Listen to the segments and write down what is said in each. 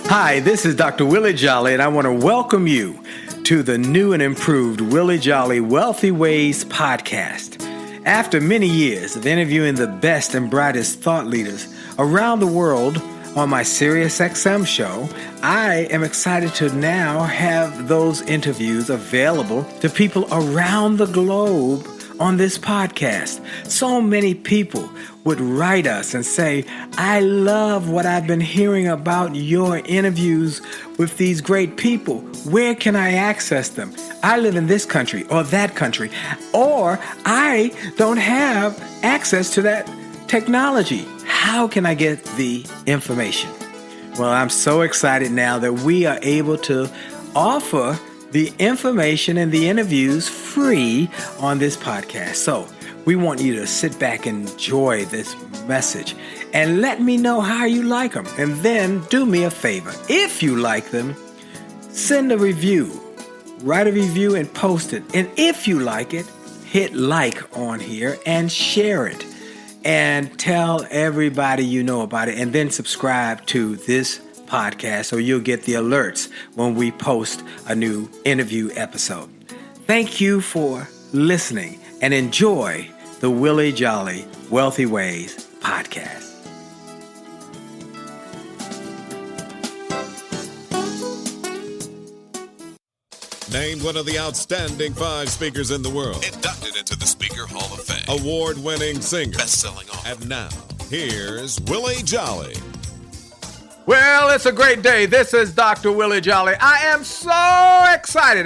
Hi, this is Dr. Willie Jolley, and I want to welcome you to the new and improved Willie Jolley Wealthy Ways podcast. After many years of interviewing the best and brightest thought leaders around the world on my SiriusXM show, I am excited to now have those interviews available to people around the globe on this podcast. So many people would write us and say, I love what I've been hearing about your interviews with these great people. Where can I access them? I live in this country or that country, or I don't have access to that technology. How can I get the information? Well, I'm so excited now that we are able to offer the information and the interviews free on this podcast. So we want you to sit back and enjoy this message and let me know how you like them. And then do me a favor. If you like them, send a review, write a review and post it. And if you like it, hit like on here and share it and tell everybody you know about it, and then subscribe to this podcast so you'll get the alerts when we post a new interview episode. Thank you for listening and enjoy the Willie Jolley Wealthy Ways podcast. Named one of the outstanding 5 speakers in the world. Inducted into the Speaker Hall of Fame. Award-winning singer. Best-selling author. And now, here's Willie Jolley. Well, it's a great day. This is Dr. Willie Jolley. I am so excited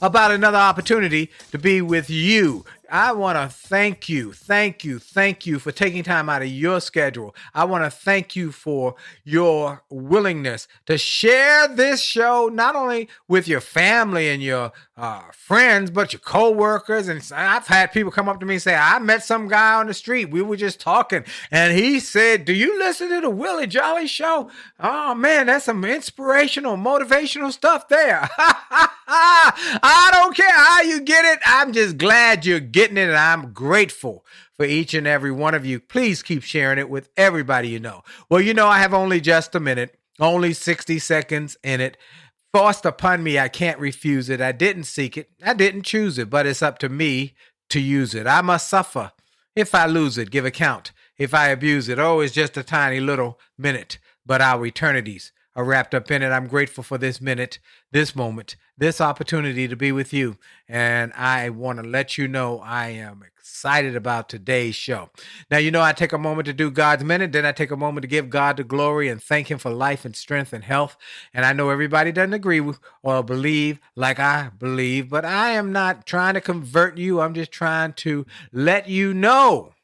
about another opportunity to be with you. I want to thank you for taking time out of your schedule. I want to thank you for your willingness to share this show, not only with your family and your friends, but your coworkers. And I've had people come up to me and say, I met some guy on the street. We were just talking, and he said, do you listen to the Willie Jolley show? Oh, man, that's some inspirational, motivational stuff there. I don't care how you get it. I'm just glad you're getting it, and I'm grateful for each and every one of you. Please keep sharing it with everybody you know. Well, you know, I have only just a minute, only 60 seconds in it. Forced upon me, I can't refuse it. I didn't seek it. I didn't choose it, but it's up to me to use it. I must suffer. If I lose it, give account. If I abuse it, oh, it's just a tiny little minute, but our eternities are wrapped up in it. I'm grateful for this minute, this moment, this opportunity to be with you. And I want to let you know I am excited about today's show. Now, you know, I take a moment to do God's minute. Then I take a moment to give God the glory and thank him for life and strength and health. And I know everybody doesn't agree with or believe like I believe, but I am not trying to convert you. I'm just trying to let you know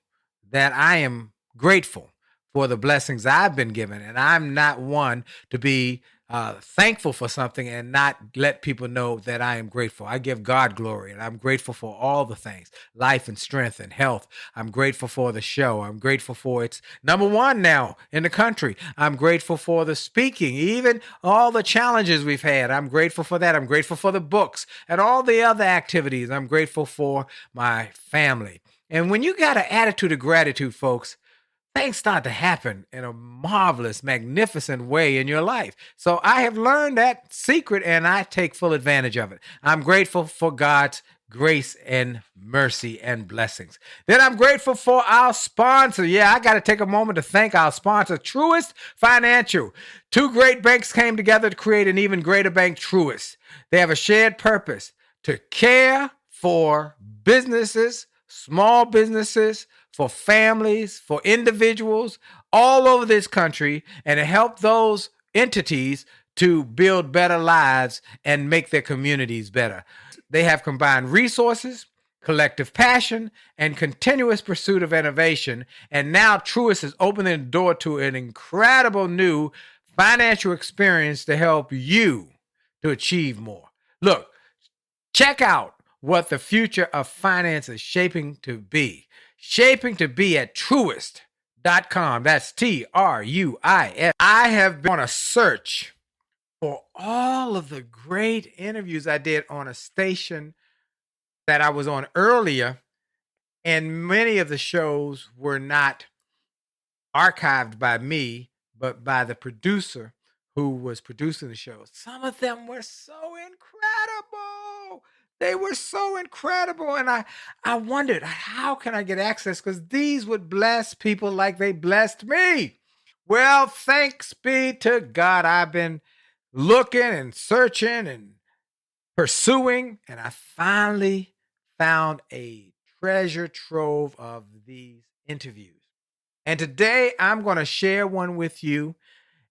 that I am grateful for the blessings I've been given. And I'm not one to be thankful for something and not let people know that I am grateful. I give God glory, and I'm grateful for all the things, life and strength and health. I'm grateful for the show. I'm grateful for it's #1 now in the country. I'm grateful for the speaking, even all the challenges we've had. I'm grateful for that. I'm grateful for the books and all the other activities. I'm grateful for my family. And when you got an attitude of gratitude, folks, things start to happen in a marvelous, magnificent way in your life. So I have learned that secret, and I take full advantage of it. I'm grateful for God's grace and mercy and blessings. Then I'm grateful for our sponsor. Yeah, I got to take a moment to thank our sponsor, Truist Financial. 2 great banks came together to create an even greater bank, Truist. They have a shared purpose to care for businesses, small businesses, for families, for individuals all over this country, and to help those entities to build better lives and make their communities better. They have combined resources, collective passion, and continuous pursuit of innovation. And now Truist is opening the door to an incredible new financial experience to help you to achieve more. Look, check out what the future of finance is shaping to be at Truist.com. That's Truist. I have been on a search for all of the great interviews I did on a station that I was on earlier, and many of the shows were not archived by me, but by the producer who was producing the show. Some of them were so incredible. They were so incredible. And I wondered, how can I get access? Because these would bless people like they blessed me. Well, thanks be to God. I've been looking and searching and pursuing, and I finally found a treasure trove of these interviews. And today I'm going to share one with you.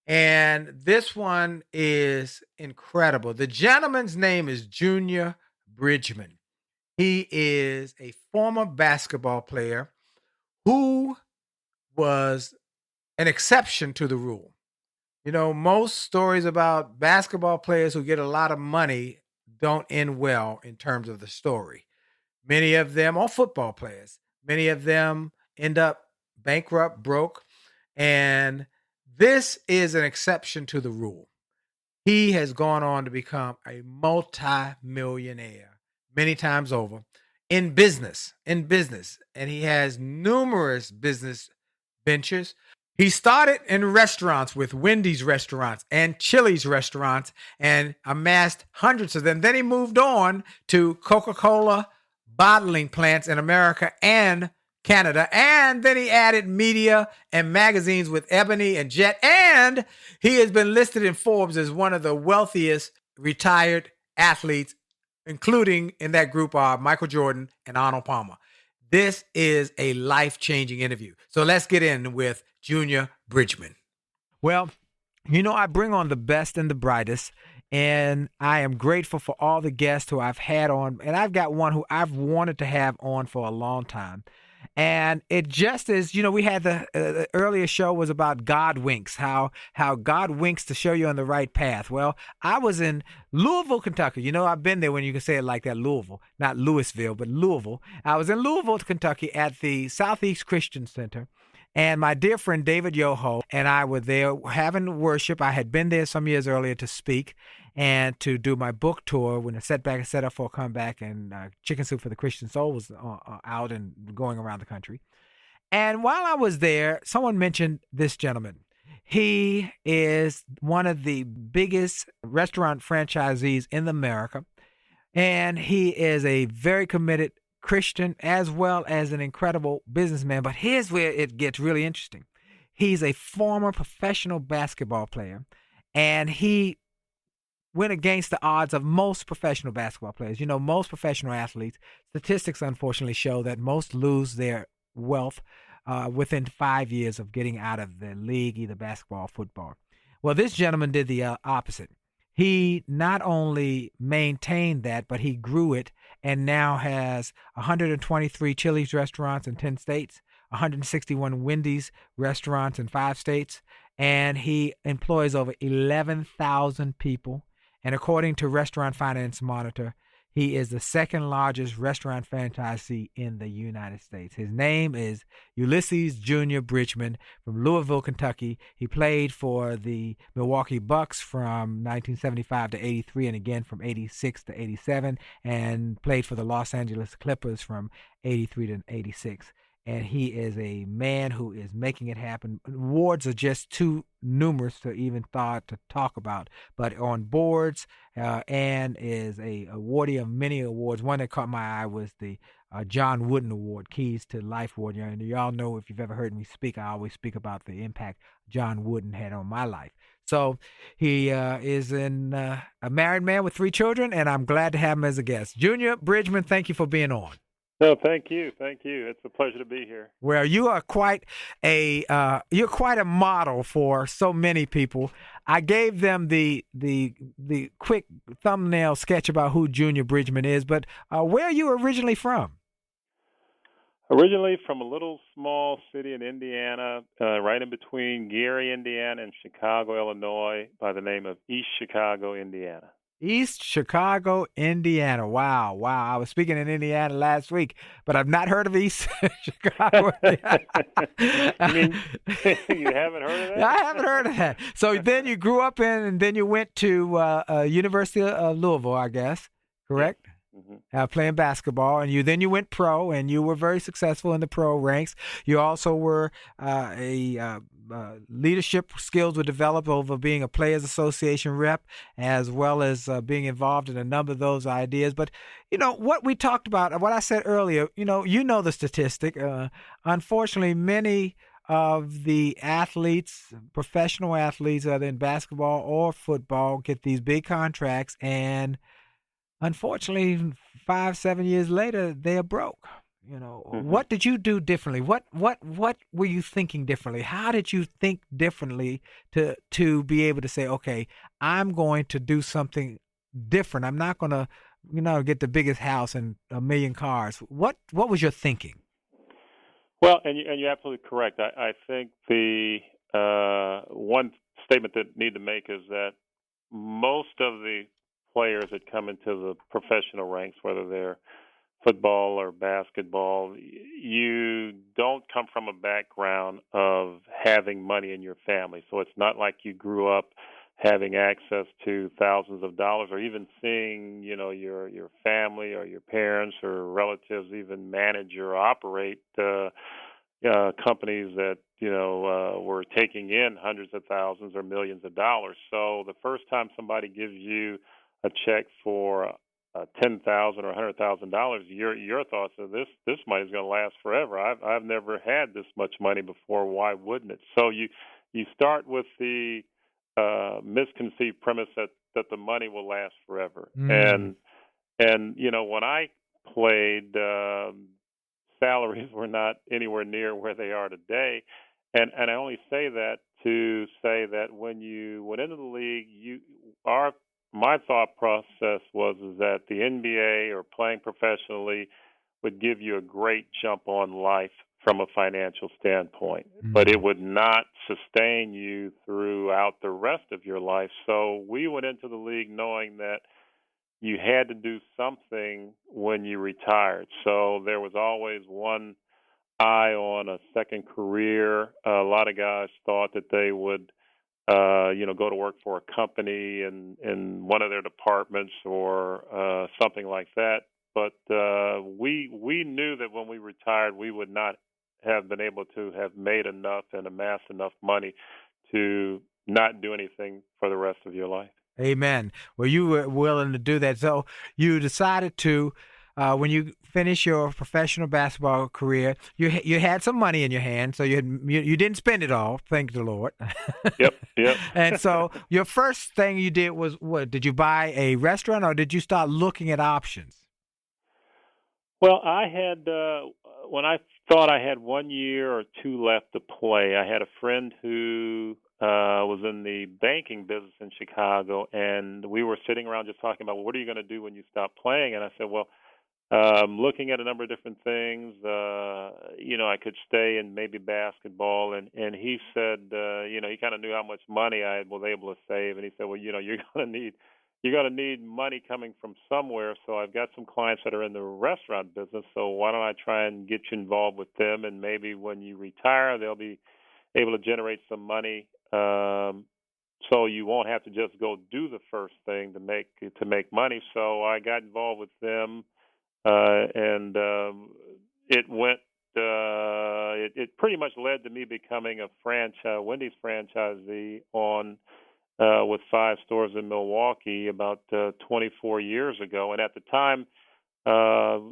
And this one is incredible. The gentleman's name is Junior Bridgeman. He is a former basketball player who was an exception to the rule. You know, most stories about basketball players who get a lot of money don't end well in terms of the story. Many of them are football players. Many of them end up bankrupt, broke. And this is an exception to the rule. He has gone on to become a multi-millionaire many times over in business. And he has numerous business ventures. He started in restaurants with Wendy's restaurants and Chili's restaurants and amassed hundreds of them. Then he moved on to Coca-Cola bottling plants in America and Canada. And then he added media and magazines with Ebony and Jet. And he has been listed in Forbes as one of the wealthiest retired athletes, including in that group are Michael Jordan and Arnold Palmer. This is a life-changing interview. So let's get in with Junior Bridgeman. Well, you know, I bring on the best and the brightest, and I am grateful for all the guests who I've had on. And I've got one who I've wanted to have on for a long time. And it just is, you know, we had the earlier show was about God winks, how God winks to show you on the right path. Well, I was in Louisville, Kentucky. You know, I've been there when you can say it like that, Louisville, not Louisville, but Louisville. I was in Louisville, Kentucky at the Southeast Christian Center. And my dear friend David Yoho and I were there having worship. I had been there some years earlier to speak and to do my book tour when the setback is set up for a comeback, and Chicken Soup for the Christian Soul was out and going around the country. And while I was there, someone mentioned this gentleman. He is one of the biggest restaurant franchisees in America, and he is a very committed Christian as well as an incredible businessman. But here's where it gets really interesting. He's a former professional basketball player, and he went against the odds of most professional basketball players. You know, most professional athletes, statistics unfortunately show that most lose their wealth within 5 years of getting out of the league, either basketball or football. Well, this gentleman did the opposite. He not only maintained that, but he grew it and now has 123 Chili's restaurants in 10 states, 161 Wendy's restaurants in 5 states, and he employs over 11,000 people. And according to Restaurant Finance Monitor, he is the second largest restaurant franchisee in the United States. His name is Ulysses Junior Bridgeman from Louisville, Kentucky. He played for the Milwaukee Bucks from 1975 to 83 and again from 86 to 87, and played for the Los Angeles Clippers from 83 to 86. And he is a man who is making it happen. Awards are just too numerous to even thought to talk about. But on boards, and is a awardee of many awards. One that caught my eye was the John Wooden Award, Keys to Life Award. And y'all know, if you've ever heard me speak, I always speak about the impact John Wooden had on my life. So he is a married man with 3 children, and I'm glad to have him as a guest. Junior Bridgeman, thank you for being on. No, thank you. It's a pleasure to be here. Well, you are quite a model for so many people. I gave them the quick thumbnail sketch about who Junior Bridgeman is, but where are you originally from? Originally from a little small city in Indiana, right in between Gary, Indiana, and Chicago, Illinois, by the name of East Chicago, Indiana. East Chicago, Indiana. Wow. I was speaking in Indiana last week, but I've not heard of East Chicago. You mean you haven't heard of that? I haven't heard of that. So then you grew up and then you went to University of Louisville, I guess, correct? Mm-hmm. Playing basketball, and then you went pro, and you were very successful in the pro ranks. You also were a leadership skills were developed over being a Players Association rep, as well as being involved in a number of those ideas. But, what we talked about, what I said earlier, the statistic. Unfortunately, many of the athletes, professional athletes, whether in basketball or football, get these big contracts, and unfortunately, 5-7 years later, they are broke. What did you do differently? What were you thinking differently? How did you think differently to be able to say, okay, I'm going to do something different. I'm not going to, get the biggest house and a million cars. What was your thinking? Well, and you're absolutely correct. I think the one statement that need to make is that most of the players that come into the professional ranks, whether they're football or basketball, you don't come from a background of having money in your family. So it's not like you grew up having access to thousands of dollars, or even seeing, your family or your parents or relatives even manage or operate companies that, were taking in hundreds of thousands or millions of dollars. So the first time somebody gives you a check for $10,000 or $100,000, your thoughts are this money is going to last forever. I've never had this much money before. Why wouldn't it? So you start with the misconceived premise that the money will last forever. And when I played, salaries were not anywhere near where they are today. And I only say that to say that when you went into the league, my thought process was that the NBA or playing professionally would give you a great jump on life from a financial standpoint, but it would not sustain you throughout the rest of your life. So we went into the league knowing that you had to do something when you retired. So there was always one eye on a second career. A lot of guys thought that they would go to work for a company in one of their departments or something like that. But we knew that when we retired, we would not have been able to have made enough and amassed enough money to not do anything for the rest of your life. Amen. Well, you were willing to do that. So you decided to, when you finished your professional basketball career, you had some money in your hand, so you didn't spend it all. Thank the Lord. Yep. And so your first thing you did was what? Did you buy a restaurant, or did you start looking at options? Well, I had when I thought I had 1 year or two left to play, I had a friend who was in the banking business in Chicago, and we were sitting around just talking about, well, what are you going to do when you stop playing? And I said, well, looking at a number of different things, I could stay in maybe basketball. And he said, he kind of knew how much money I was able to save. And he said, well, you're going to need money coming from somewhere. So I've got some clients that are in the restaurant business. So why don't I try and get you involved with them? And maybe when you retire, they'll be able to generate some money. So you won't have to just go do the first thing to make money. So I got involved with them, and it went. It pretty much led to me becoming a Wendy's franchisee with 5 stores in Milwaukee about 24 years ago. And at the time,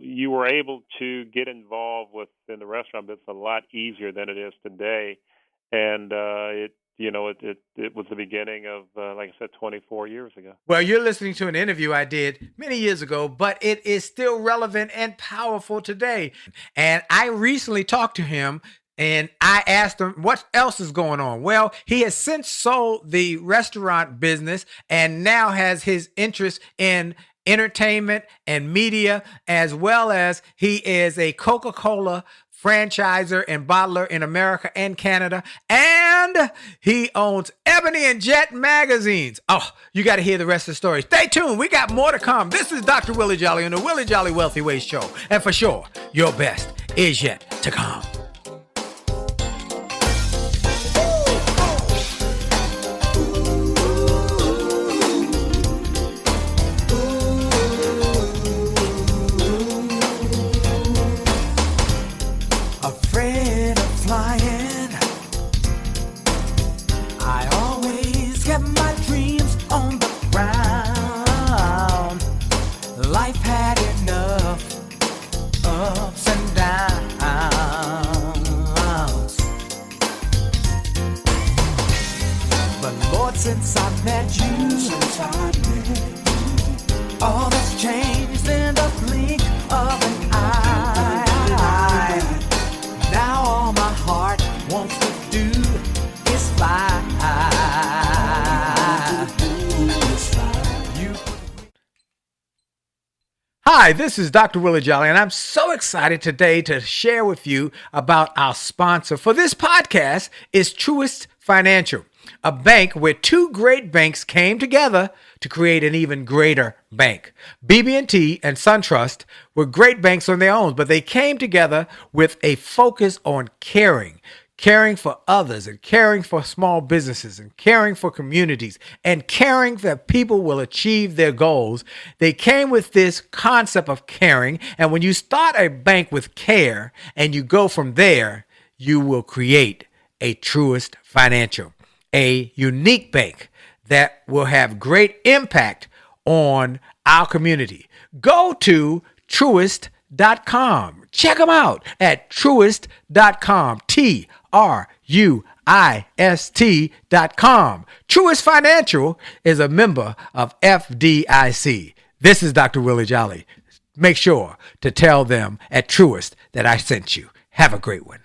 you were able to get involved in the restaurant business a lot easier than it is today. And it was the beginning of, like I said, 24 years ago. Well, you're listening to an interview I did many years ago, but it is still relevant and powerful today. And I recently talked to him, and I asked him what else is going on. Well, he has since sold the restaurant business and now has his interest in entertainment and media, as well as he is a Coca-Cola franchisor and bottler in America and Canada, and he owns Ebony and Jet magazines. Oh, you got to hear the rest of the story. Stay tuned. We got more to come. This is Dr. Willie Jolley on the Willie Jolley Wealthy Ways Show. And for sure, your best is yet to come. Hi, this is Dr. Willie Jolley, and I'm so excited today to share with you about our sponsor for this podcast is Truist Financial, a bank where two great banks came together to create an even greater bank. BB&T and SunTrust were great banks on their own, but they came together with a focus on caring for others and caring for small businesses and caring for communities and caring that people will achieve their goals. They came with this concept of caring. And when you start a bank with care and you go from there, you will create a Truist Financial, a unique bank that will have great impact on our community. Go to Truist.com. Check them out at Truist.com. Truist.com. Truist Financial is a member of FDIC. This is Dr. Willie Jolley. Make sure to tell them at Truist that I sent you. Have a great one.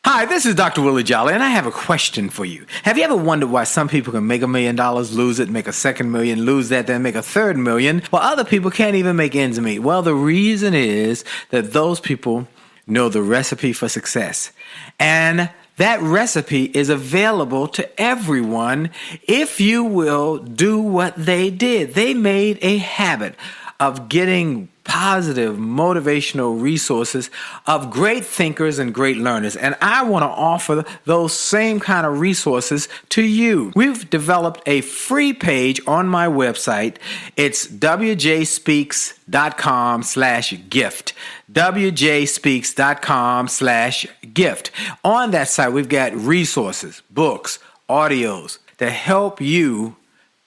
Hi, this is Dr. Willie Jolley, and I have a question for you. Have you ever wondered why some people can make $1 million, lose it, make a second million, lose that, then make a third million, while other people can't even make ends meet? Well, the reason is that those people know the recipe for success. And that recipe is available to everyone if you will do what they did. They made a habit of getting positive, motivational resources of great thinkers and great learners. And I want to offer those same kind of resources to you. We've developed a free page on my website. It's wjspeaks.com/gift. wjspeaks.com/gift. On that site, we've got resources, books, audios that help you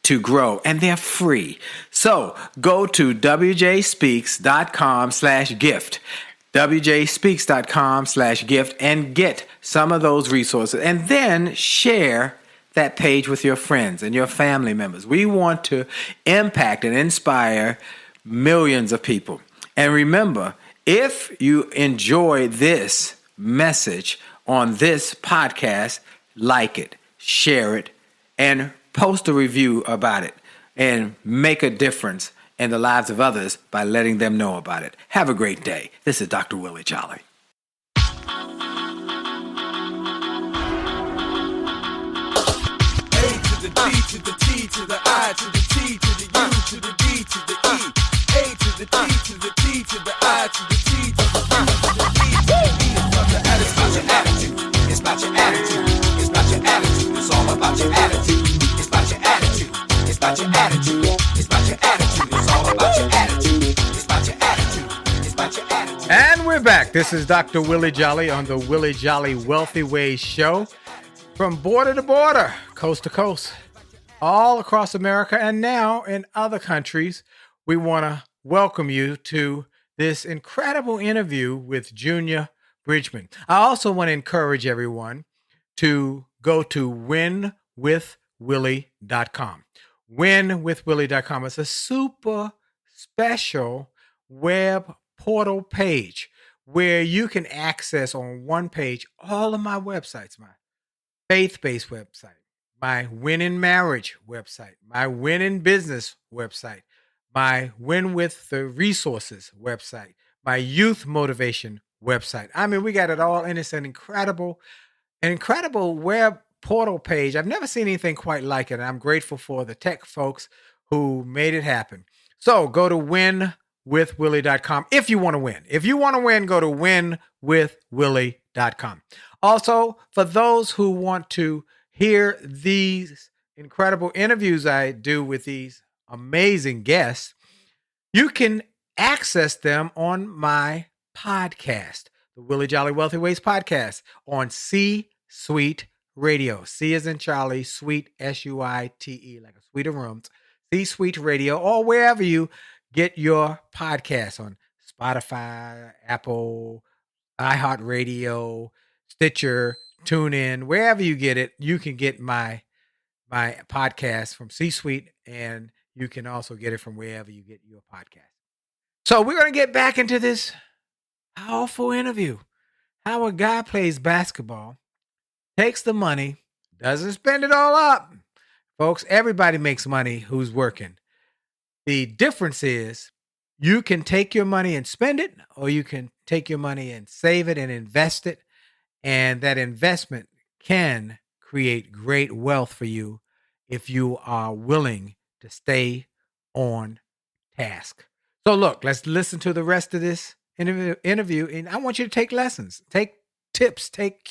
to grow, and they're free. So go to wjspeaks.com/gift, wjspeaks.com/gift, and get some of those resources, and then share that page with your friends and your family members. We want to impact and inspire millions of people. And remember, if you enjoy this message on this podcast, like it, share it, and post a review about it, and make a difference in the lives of others by letting them know about it. Have a great day. This is Dr. Willie Jolley. A to the D to the T to the I to the T to the U to the D to the E. A to the D to the T to the I to the T to the U to the D to the E. It's about your attitude. It's about your attitude. It's about your attitude. It's all about your attitude. It's about your attitude. It's about your attitude. It's about your attitude. It's all about your attitude. It's about your attitude. It's about your attitude. And we're back. This is Dr. Willie Jolley on the Willie Jolley Wealthy Ways show. From border to border, coast to coast, all across America and now in other countries, we want to welcome you to this incredible interview with Junior Bridgeman. I also want to encourage everyone to go to winwithwillie.com. Winwithwillie.com is a super special web portal page where you can access on one page all of my websites, my faith-based website, my Win in Marriage website, my Win in Business website, my Win with the Resources website, my Youth Motivation website. I mean, we got it all, and it's an incredible web portal page. I've never seen anything quite like it, and I'm grateful for the tech folks who made it happen. So go to winwithwillie.com if you want to win. If you want to win, go to winwithwillie.com. Also, for those who want to hear these incredible interviews I do with these amazing guests, you can access them on my podcast, the Willie Jolley Wealthy Ways podcast, on C-Suite Radio. C as in Charlie, Suite, S-U-I-T-E, like a suite of rooms. C-Suite Radio, or wherever you get your podcasts, on Spotify, Apple, iHeartRadio, Stitcher, TuneIn, wherever you get it, you can get my podcast from C-Suite, and you can also get it from wherever you get your podcast. So we're going to get back into this powerful interview. How a guy plays basketball, takes the money, doesn't spend it all up. Folks, everybody makes money who's working. The difference is You can take your money and spend it, or you can take your money and save it and invest it. And that investment can create great wealth for you if you are willing to stay on task. So look, let's listen to the rest of this interview, and I want you to take lessons, take tips, take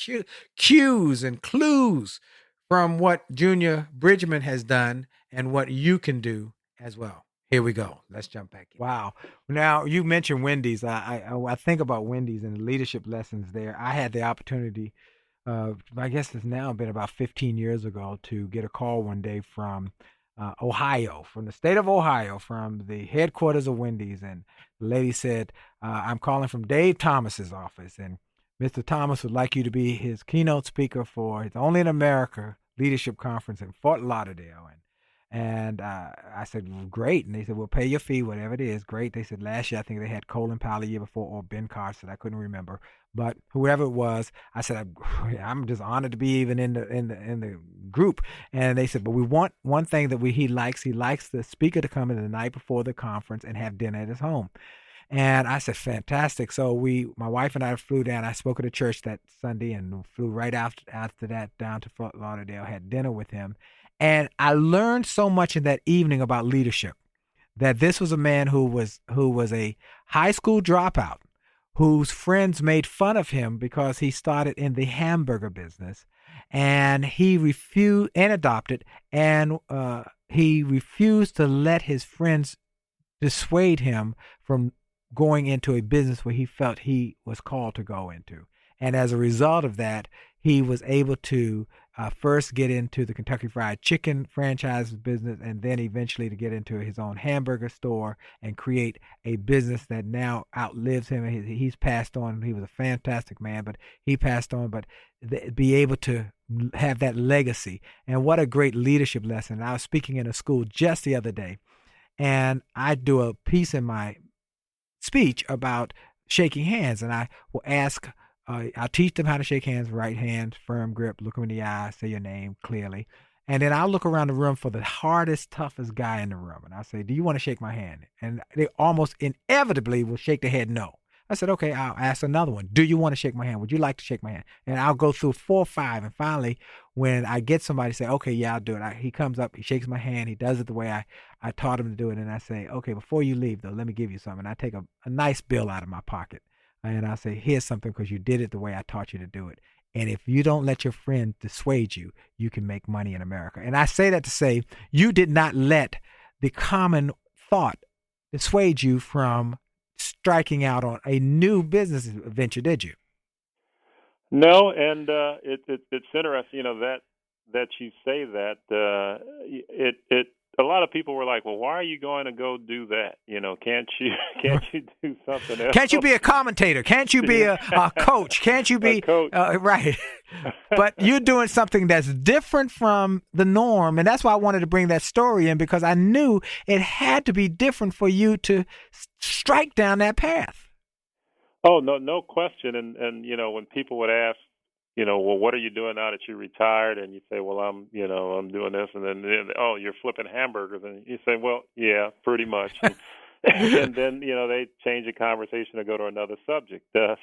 cues and clues from what Junior Bridgeman has done and what you can do as well. Here we go. Let's jump back in. Wow. Now, you mentioned Wendy's. I think about Wendy's and the leadership lessons there. I had the opportunity, I guess it's now been about 15 years ago, to get a call one day from Ohio, from the state of Ohio, from the headquarters of Wendy's. And the lady said, I'm calling from Dave Thomas's office, and Mr. Thomas would like you to be his keynote speaker for his Only in America Leadership Conference in Fort Lauderdale. And I said, well, great. And they said, we'll pay your fee, whatever it is. Great. They said last year, I think they had Colin Powell the year before, or Ben Carson. I couldn't remember. But whoever it was, I said, I'm just honored to be even in the group. And they said, but we want one thing that he likes. He likes the speaker to come in the night before the conference and have dinner at his home. And I said, fantastic. So my wife and I flew down. I spoke at a church that Sunday and flew right after that down to Fort Lauderdale, had dinner with him. And I learned so much in that evening about leadership, that this was a man who was a high school dropout, whose friends made fun of him because he started in the hamburger business, and he refused and adopted, and he refused to let his friends dissuade him from going into a business where he felt he was called to go into. And as a result of that, he was able to first get into the Kentucky Fried Chicken franchise business, and then eventually to get into his own hamburger store and create a business that now outlives him. He's passed on. He was a fantastic man, but he passed on. But be able to have that legacy, and what a great leadership lesson. I was speaking in a school just the other day, and I do a piece in my speech about shaking hands, and I will ask, I'll teach them how to shake hands: right hand, firm grip, look them in the eye, say your name clearly. And then I'll look around the room for the hardest, toughest guy in the room, and I'll say, do you want to shake my hand? And they almost inevitably will shake their head no. I said, okay, I'll ask another one. Do you want to shake my hand? Would you like to shake my hand? And I'll go through 4 or 5. And finally, when I get somebody to say, okay, yeah, I'll do it. He comes up, he shakes my hand. He does it the way I taught him to do it. And I say, okay, before you leave, though, let me give you something. And I take a nice bill out of my pocket. And I say, here's something because you did it the way I taught you to do it. And if you don't let your friend dissuade you, you can make money in America. And I say that to say, you did not let the common thought dissuade you from striking out on a new business venture, did you? No, and it's interesting, that you say that. A lot of people were like, well, why are you going to go do that? Can't you do something else? Can't you be a commentator? Can't you be a coach? Can't you be right? But you're doing something that's different from the norm, and that's why I wanted to bring that story in, because I knew it had to be different for you to strike down that path. Oh, no question. And when people would ask, well, what are you doing now that you retired? And you say, well, I'm doing this. And then, oh, you're flipping hamburgers. And you say, well, yeah, pretty much. And then, they change the conversation to go to another subject. It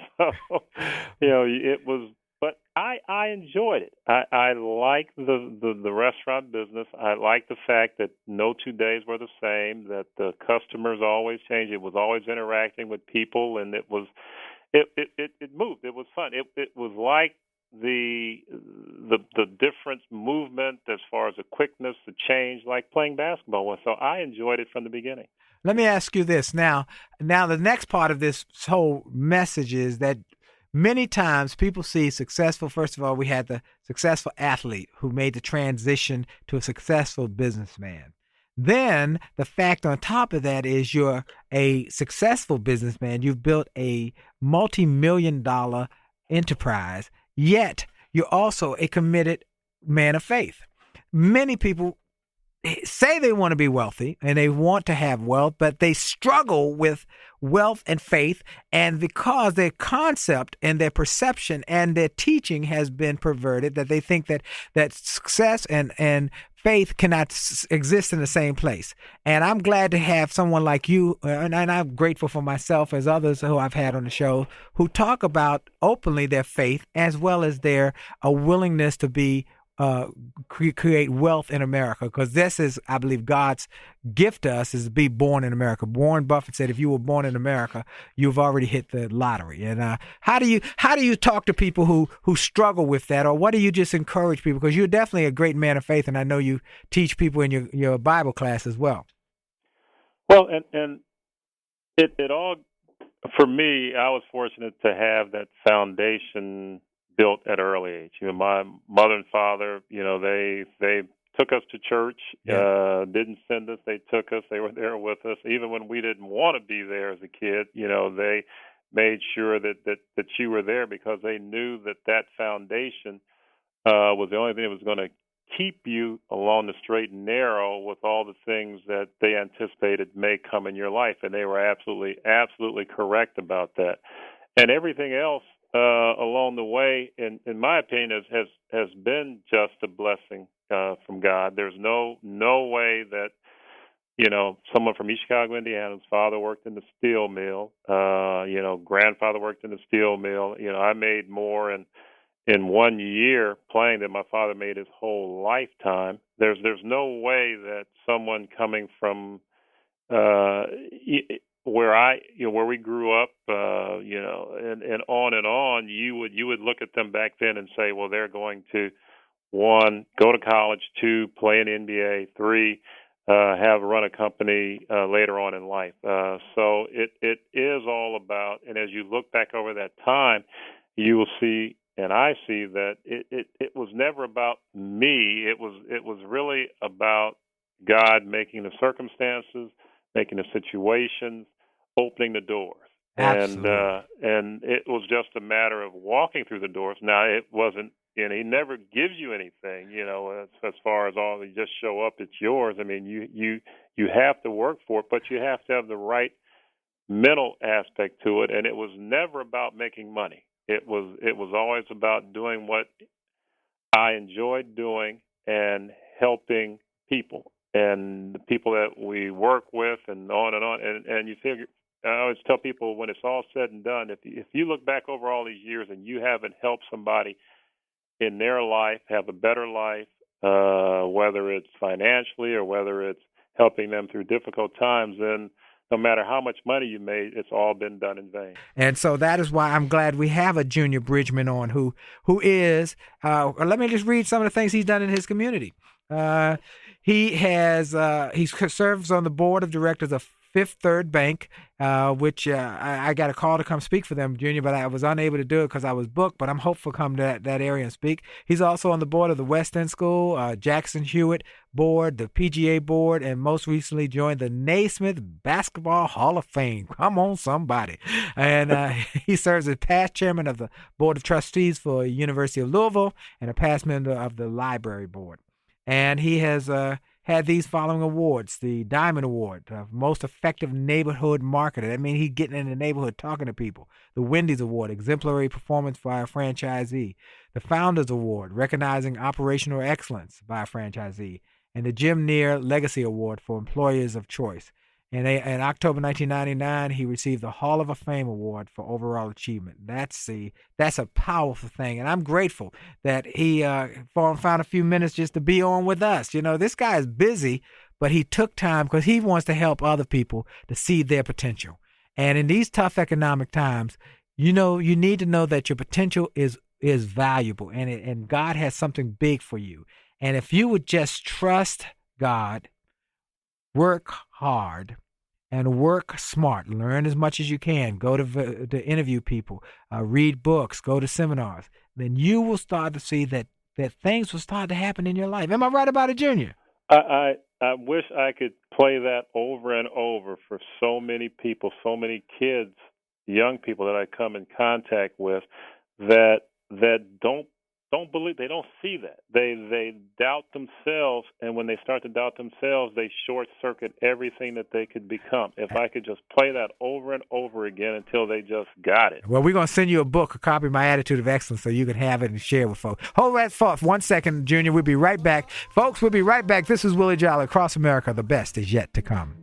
was, but I enjoyed it. I like the restaurant business. I like the fact that no 2 days were the same, that the customers always changed. It was always interacting with people, and it moved. It was fun. It was like the difference movement as far as the quickness, the change, like playing basketball was. So I enjoyed it from the beginning. Let me ask you this now. The next part of this whole message is that many times people see successful. First of all, we had the successful athlete who made the transition to a successful businessman. Then the fact on top of that is you're a successful businessman. You've built a multi-million-dollar enterprise. Yet, you're also a committed man of faith. Many people say they want to be wealthy and they want to have wealth, but they struggle with wealth and faith, and because their concept and their perception and their teaching has been perverted, that they think that success and faith cannot exist in the same place. And I'm glad to have someone like you, and I'm grateful for myself as others who I've had on the show who talk about openly their faith as well as their willingness to be create wealth in America, because this is, I believe, God's gift to us is to be born in America. Warren Buffett said, if you were born in America, you've already hit the lottery. And how do you talk to people who struggle with that, or what do you just encourage people? Because you're definitely a great man of faith, and I know you teach people in your Bible class as well. Well, and it all, for me, I was fortunate to have that foundation built at an early age. My mother and father, they took us to church, didn't send us, they took us, they were there with us. Even when we didn't want to be there as a kid, they made sure that you were there because they knew that foundation was the only thing that was going to keep you along the straight and narrow with all the things that they anticipated may come in your life. And they were absolutely correct about that. And everything else along the way, in my opinion, has been just a blessing from God. There's no way that someone from East Chicago, Indiana's father worked in the steel mill. Grandfather worked in the steel mill. I made more in 1 year playing than my father made his whole lifetime. There's no way that someone coming from where we grew up, and on, you would look at them back then and say, well, they're going to, 1, go to college, 2, play in the NBA, 3, run a company later on in life. So it is all about, and as you look back over that time, you will see, and I see that it was never about me. It was really about God making the circumstances, making the situations, opening the doors. Absolutely. And it was just a matter of walking through the doors. Now, it wasn't, he never gives you anything, as far as all, you just show up, it's yours. I mean, you have to work for it, but you have to have the right mental aspect to it. And it was never about making money. It was always about doing what I enjoyed doing and helping people and the people that we work with, and on and on. And you figure, I always tell people, when it's all said and done, if you look back over all these years and you haven't helped somebody in their life have a better life, whether it's financially or whether it's helping them through difficult times, then no matter how much money you made, it's all been done in vain. And so that is why I'm glad we have a Junior Bridgeman on who is, let me just read some of the things he's done in his community. He serves on the board of directors of Fifth Third Bank, which I got a call to come speak for them, Junior, but I was unable to do it because I was booked, but I'm hopeful to come to that area and speak. He's also on the board of the West End School, Jackson Hewitt board, the PGA board, and most recently joined the Naismith Basketball Hall of Fame. Come on, somebody. And he serves as past chairman of the Board of Trustees for University of Louisville and a past member of the Library Board. And he has had these following awards: the Diamond Award, Most Effective Neighborhood Marketer. That means he's getting in the neighborhood talking to people. The Wendy's Award, Exemplary Performance by a Franchisee. The Founders Award, recognizing operational excellence by a franchisee. And the Jim Neer Legacy Award for Employers of Choice. And in October 1999, he received the Hall of Fame Award for overall achievement. That's a powerful thing, and I'm grateful that he found a few minutes just to be on with us. This guy is busy, but he took time because he wants to help other people to see their potential. And in these tough economic times, you need to know that your potential is valuable, and God has something big for you. And if you would just trust God, work hard, and work smart. Learn as much as you can. Go to interview people, read books, go to seminars. Then you will start to see that things will start to happen in your life. Am I right about it, Junior? I wish I could play that over and over for so many people, so many kids, young people that I come in contact with that don't don't believe, they don't see that. They doubt themselves, and when they start to doubt themselves, they short circuit everything that they could become. If I could just play that over and over again until they just got it. Well, we're going to send you a book, a copy of My Attitude of Excellence, so you can have it and share with folks. Hold that thought for 1 second, Junior. We'll be right back. Folks, we'll be right back. This is Willie Jolley. Across America, the best is yet to come.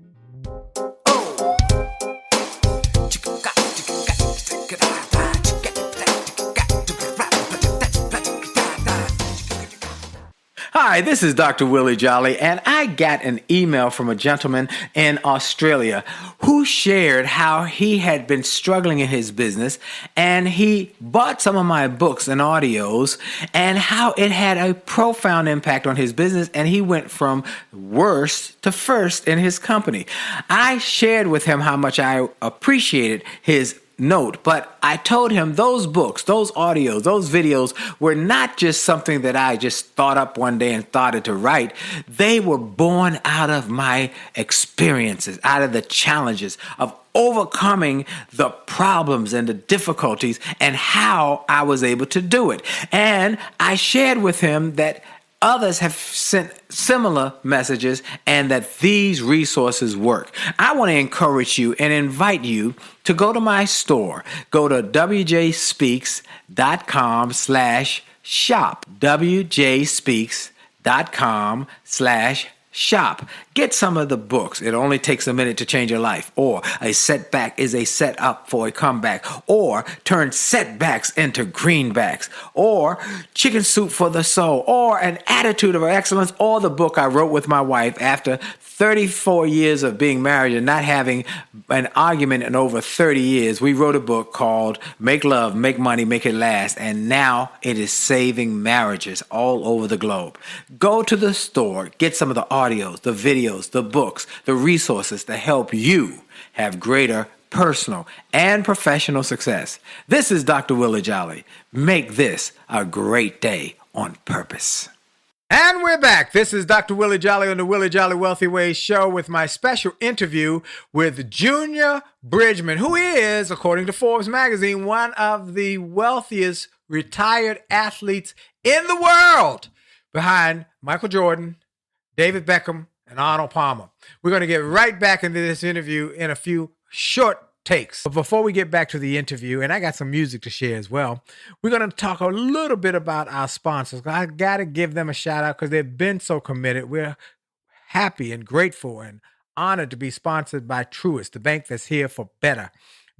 Hi, this is Dr. Willie Jolley, and I got an email from a gentleman in Australia who shared how he had been struggling in his business, and he bought some of my books and audios, and how it had a profound impact on his business, and he went from worst to first in his company. I shared with him how much I appreciated his note, but I told him those books, those audios, those videos were not just something that I just thought up one day and started to write. They were born out of my experiences, out of the challenges of overcoming the problems and the difficulties and how I was able to do it. And I shared with him that others have sent similar messages and that these resources work. I want to encourage you and invite you to go to my store. Go to wjspeaks.com/shop. wjspeaks.com/shop. Get some of the books. It only takes a minute to change your life. Or a setback is a setup for a comeback. Or turn setbacks into greenbacks. Or chicken soup for the soul. Or an attitude of excellence. Or the book I wrote with my wife after 34 years of being married and not having an argument in over 30 years. We wrote a book called Make Love, Make Money, Make It Last. And now it is saving marriages all over the globe. Go to the store. Get some of the audios, the videos, the books, the resources to help you have greater personal and professional success. This is Dr. Willie Jolley. Make this a great day on purpose. And we're back. This is Dr. Willie Jolley on the Willie Jolley Wealthy Ways show with my special interview with Junior Bridgeman, who is, according to Forbes magazine, one of the wealthiest retired athletes in the world, behind Michael Jordan, David Beckham, and Arnold Palmer. We're going to get right back into this interview in a few short takes. But before we get back to the interview, and I got some music to share as well, we're going to talk a little bit about our sponsors. I got to give them a shout out because they've been so committed. We're happy and grateful and honored to be sponsored by Truist, the bank that's here for better.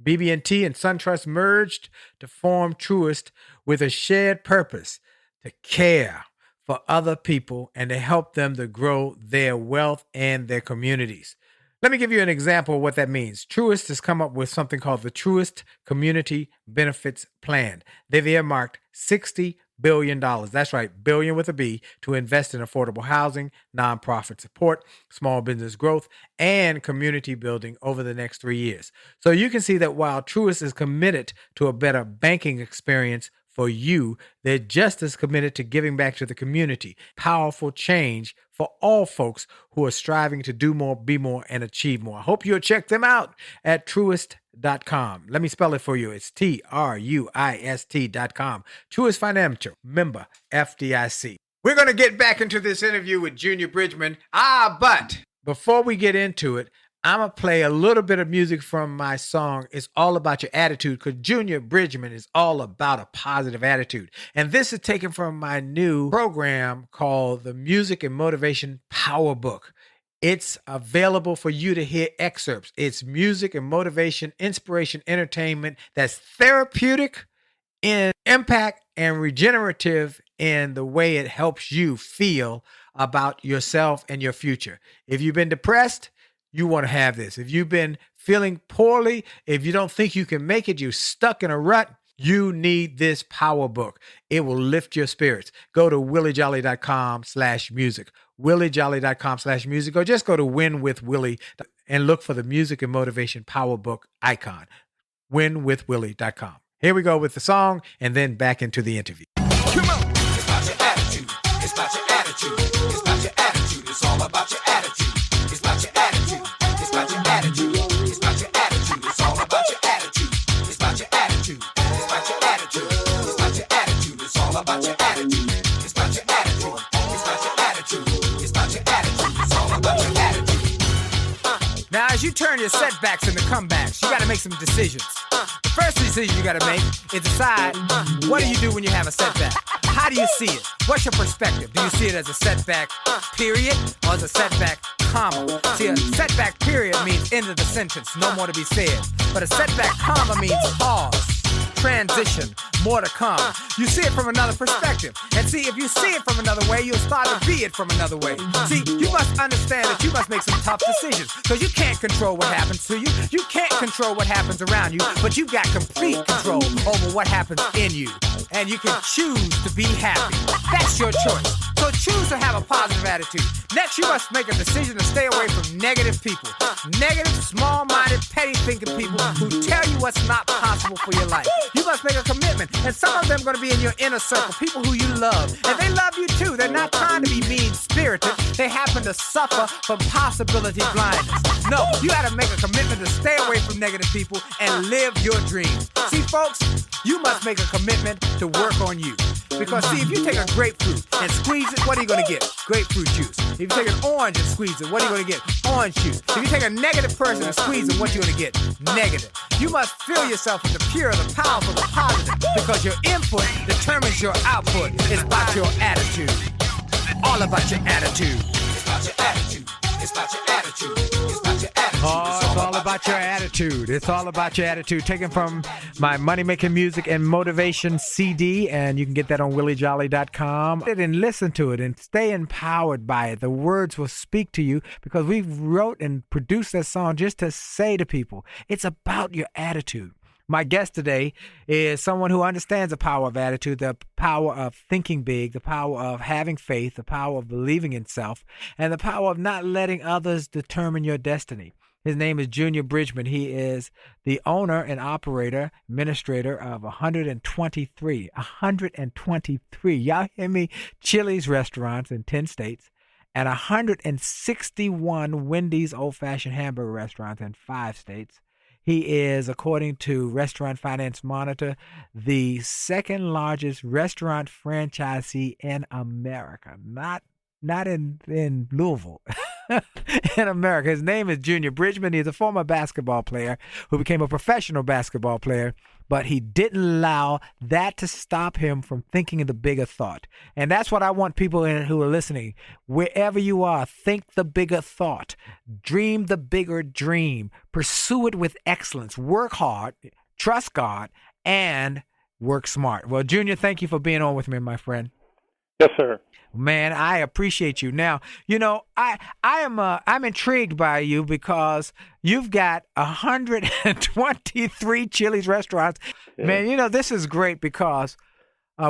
BB&T and SunTrust merged to form Truist with a shared purpose to care for other people and to help them to grow their wealth and their communities. Let me give you an example of what that means. Truist has come up with something called the Truist Community Benefits Plan. They've earmarked $60 billion. That's right, billion with a B, to invest in affordable housing, nonprofit support, small business growth, and community building over the next 3 years. So you can see that while Truist is committed to a better banking experience for you, they're just as committed to giving back to the community. Powerful change for all folks who are striving to do more, be more, and achieve more. I hope you'll check them out at Truist.com. Let me spell it for you. It's Truist.com. Truist Financial, member FDIC. We're going to get back into this interview with Junior Bridgeman. But before we get into it, I'm going to play a little bit of music from my song, It's All About Your Attitude, because Junior Bridgeman is all about a positive attitude. And this is taken from my new program called the Music and Motivation Power Book. It's available for you to hear excerpts. It's music and motivation, inspiration, entertainment that's therapeutic in impact and regenerative in the way it helps you feel about yourself and your future. If you've been depressed, you want to have this. If you've been feeling poorly, if you don't think you can make it, you're stuck in a rut, you need this power book. It will lift your spirits. Go to williejolly.com/music, williejolly.com/music, or just go to Win with Willie and look for the Music and Motivation Power Book icon, winwithwillie.com. Here we go with the song and then back into the interview. Come on. It's about your attitude. It's about your attitude. It's about your attitude. It's all about your attitude. It's about your attitude. It's about your attitude. It's about your attitude. It's all about your attitude. It's about your attitude. It's about your attitude. It's about your attitude. It's all about your attitude. you turn your setbacks into comebacks. You got to make some decisions. The first decision you got to make is decide, what do you do when you have a setback? How do you see it? What's your perspective? Do you see it as a setback period or as a setback comma? See, a setback period means end of the sentence, no more to be said. But a setback comma means pause, transition, more to come. You see it from another perspective. And see, if you see it from another way, you'll start to be it from another way. See, you must understand that you must make some tough decisions, because you can't control what happens to you. You can't control what happens around you, but you've got complete control over what happens in you. And you can choose to be happy. That's your choice. So choose to have a positive attitude. Next, you must make a decision to stay away from negative people. Negative, small-minded, petty-thinking people who tell you what's not possible for your life. You must make a commitment. And some of them are going to be in your inner circle, people who you love. And they love you too. They're not trying to be mean-spirited. They happen to suffer from possibility blindness. No, you got to make a commitment to stay away from negative people and live your dreams. See, folks, you must make a commitment to work on you. Because, see, if you take a grapefruit and squeeze it, what are you going to get? Grapefruit juice. If you take an orange and squeeze it, what are you going to get? Orange juice. If you take a negative person and squeeze it, what are you going to get? Negative. You must fill yourself with the pure, the powerful, the positive, because your input determines your output. It's about your attitude. All about your attitude. It's about your attitude. It's about your attitude. It's about your attitude. Oh, it's all about your attitude. It's all about your attitude. Taken from my Money Making Music and Motivation CD, and you can get that on williejolly.com. And listen to it and stay empowered by it. The words will speak to you, because we wrote and produced that song just to say to people, it's about your attitude. My guest today is someone who understands the power of attitude, the power of thinking big, the power of having faith, the power of believing in self, and the power of not letting others determine your destiny. His name is Junior Bridgeman. He is the owner and operator, administrator of 123, y'all hear me, Chili's restaurants in 10 states, and 161 Wendy's old-fashioned hamburger restaurants in 5 states. He is, according to Restaurant Finance Monitor, the second largest restaurant franchisee in America. Not in Louisville. In America. His name is Junior Bridgeman. He's a former basketball player who became a professional basketball player, but he didn't allow that to stop him from thinking of the bigger thought. And that's what I want people who are listening. Wherever you are, think the bigger thought. Dream the bigger dream. Pursue it with excellence. Work hard, trust God, and work smart. Well, Junior, thank you for being on with me, my friend. Yes, sir. Man, I appreciate you. Now, you know, I'm intrigued by you because you've got 123 Chili's restaurants. Yeah. Man, you know, this is great because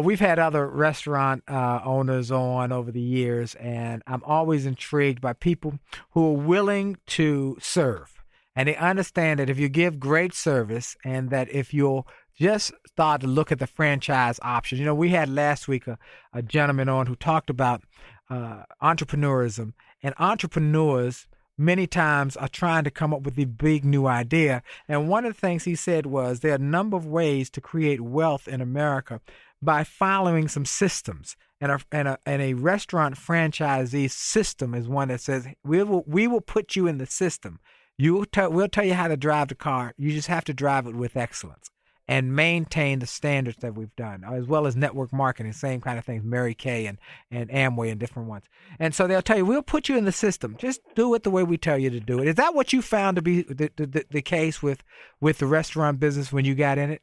we've had other restaurant owners on over the years, and I'm always intrigued by people who are willing to serve. And they understand that if you give great service, and that if you'll just start to look at the franchise options. You know, we had last week a gentleman on who talked about entrepreneurism, and entrepreneurs many times are trying to come up with the big new idea. And one of the things he said was there are a number of ways to create wealth in America by following some systems. And a restaurant franchisee system is one that says we will put you in the system. We'll tell you how to drive the car. You just have to drive it with excellence and maintain the standards that we've done, as well as network marketing, same kind of things, Mary Kay and Amway and different ones. And so they'll tell you, we'll put you in the system. Just do it the way we tell you to do it. Is that what you found to be the case with the restaurant business when you got in it?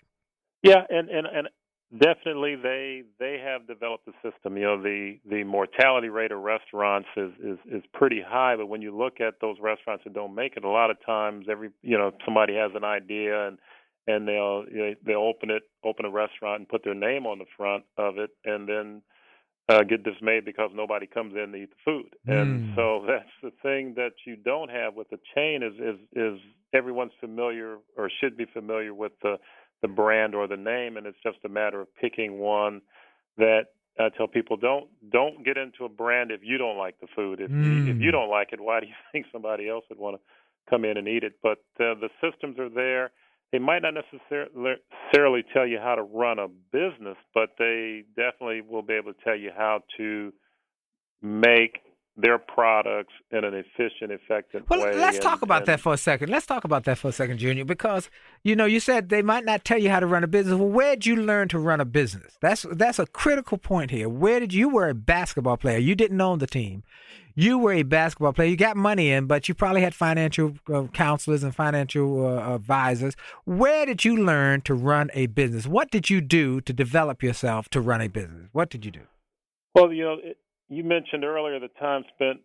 Yeah, and definitely they have developed a system. You know, the mortality rate of restaurants is pretty high, but when you look at those restaurants that don't make it, a lot of times somebody has an idea and they'll open a restaurant and put their name on the front of it, and then get dismayed because nobody comes in to eat the food. And so that's the thing that you don't have with the chain is everyone's familiar or should be familiar with the brand or the name, and it's just a matter of picking one that I tell people don't get into a brand if you don't like the food. If you don't like it, why do you think somebody else would want to come in and eat it? But the systems are there. They might not necessarily tell you how to run a business, but they definitely will be able to tell you how to make their products in an efficient, effective Well, way. let's talk about that for a second. Let's talk about that for a second, Junior, because you said they might not tell you how to run a business. Well, where did you learn to run a business? That's a critical point here. Where did you were a basketball player? You didn't own the team. You were a basketball player. You got money in, but you probably had financial counselors and financial advisors. Where did you learn to run a business? What did you do to develop yourself to run a business? What did you do? Well, you mentioned earlier the time spent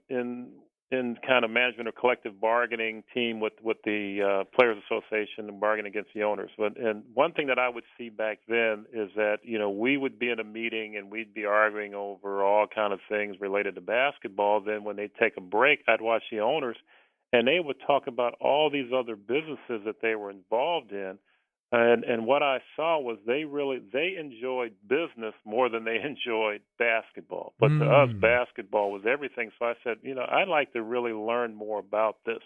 in kind of management or collective bargaining team with the Players Association and bargaining against the owners. And one thing that I would see back then is that we would be in a meeting and we'd be arguing over all kind of things related to basketball. Then when they'd take a break, I'd watch the owners, and they would talk about all these other businesses that they were involved in. And what I saw was they enjoyed business more than they enjoyed basketball. But to us, basketball was everything. So I said, I'd like to really learn more about this.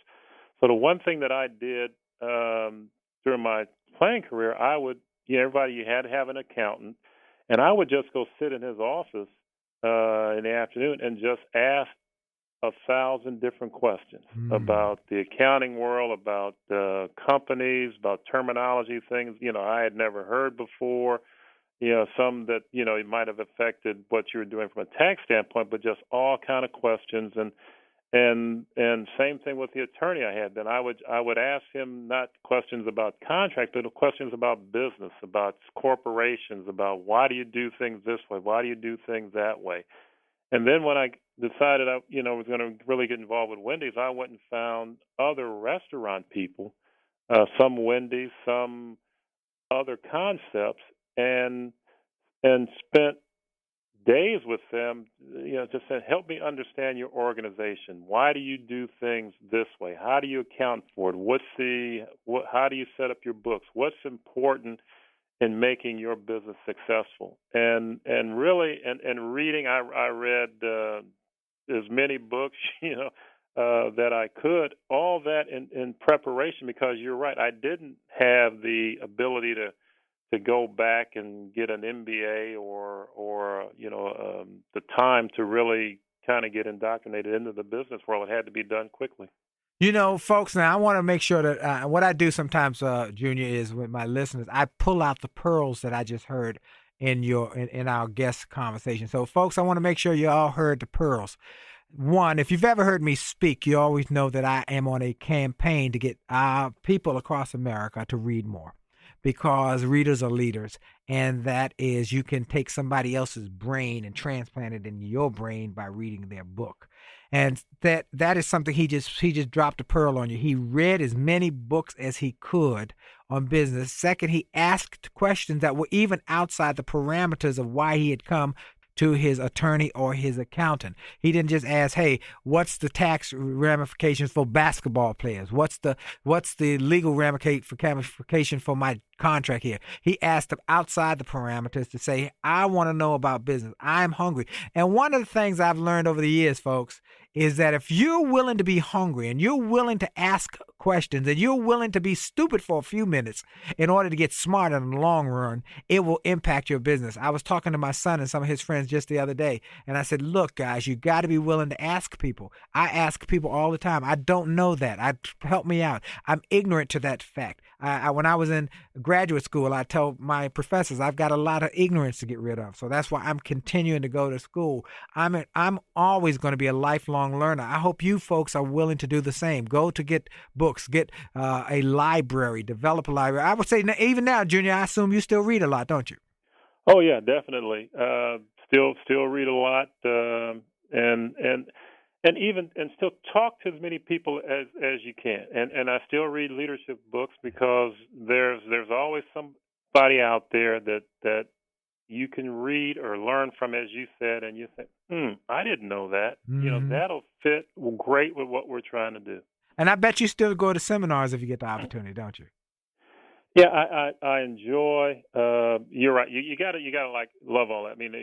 So the one thing that I did during my playing career, I would, everybody, you had to have an accountant, and I would just go sit in his office in the afternoon and just ask 1,000 different questions about the accounting world, about companies, about terminology, things I had never heard before. Some that it might have affected what you were doing from a tax standpoint, but just all kind of questions. And same thing with the attorney I had. Then I would ask him not questions about contract, but questions about business, about corporations, about why do you do things this way, why do you do things that way. And then when I decided I was going to really get involved with Wendy's, I went and found other restaurant people, some Wendy's, some other concepts, and spent days with them. Just said, help me understand your organization. Why do you do things this way? How do you account for it? How do you set up your books? What's important in making your business successful? And really, and reading, I read as many books, that I could, all that in preparation, because you're right, I didn't have the ability to go back and get an MBA or the time to really kind of get indoctrinated into the business world. It had to be done quickly. Folks, now I want to make sure that what I do sometimes, Junior, is with my listeners, I pull out the pearls that I just heard in our guest conversation. So, folks, I want to make sure you all heard the pearls. One, if you've ever heard me speak, you always know that I am on a campaign to get people across America to read more, because readers are leaders, and that is, you can take somebody else's brain and transplant it in your brain by reading their book. And that is something he just dropped a pearl on you. He read as many books as he could on business. Second, he asked questions that were even outside the parameters of why he had come to his attorney or his accountant. He didn't just ask, hey, what's the tax ramifications for basketball players? What's the legal ramification for my contract here? He asked them outside the parameters to say, I want to know about business. I'm hungry. And one of the things I've learned over the years, folks, is that if you're willing to be hungry and you're willing to ask questions and you're willing to be stupid for a few minutes in order to get smart in the long run, it will impact your business. I was talking to my son and some of his friends just the other day, and I said, look, guys, you got to be willing to ask people. I ask people all the time. I don't know that. Help me out. I'm ignorant to that fact. When I was in graduate school, I told my professors I've got a lot of ignorance to get rid of. So that's why I'm continuing to go to school. I'm always going to be a lifelong learner. I hope you folks are willing to do the same. Go to get books, get a library, develop a library. I would say even now, Junior, I assume you still read a lot, don't you? Oh yeah, definitely. Still read a lot, and still talk to as many people as you can. And I still read leadership books, because there's always somebody out there that you can read or learn from, as you said, and you think, I didn't know that. Mm-hmm. That'll fit great with what we're trying to do. And I bet you still go to seminars if you get the opportunity, don't you? Yeah, I enjoy. You're right. You gotta like love all that. I mean,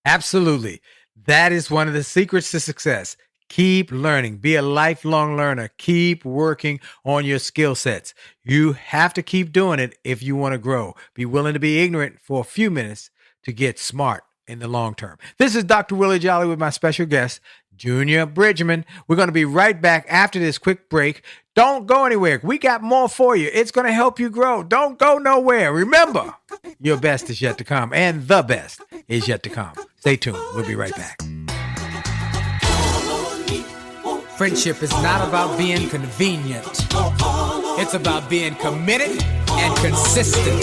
Absolutely. That is one of the secrets to success. Keep learning. Be a lifelong learner. Keep working on your skill sets. You have to keep doing it if you want to grow. Be willing to be ignorant for a few minutes to get smart in the long term. This is Dr. Willie Jolley with my special guest, Junior Bridgeman. We're going to be right back after this quick break. Don't go anywhere. We got more for you. It's going to help you grow. Don't go nowhere. Remember, your best is yet to come, and the best is yet to come. Stay tuned. We'll be right back. Friendship is not about being convenient. It's about being committed and consistent.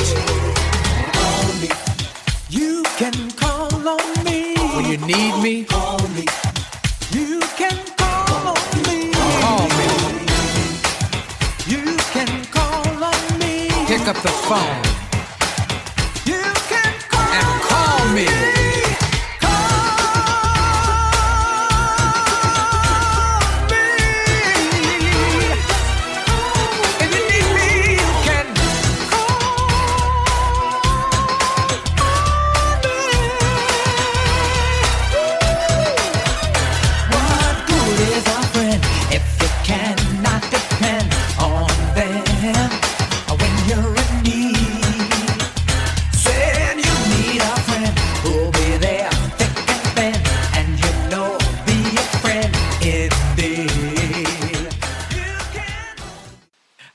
You can call on me when you need me. You can call on me. Call me. You can call on me. Pick up the phone. You can call and call me.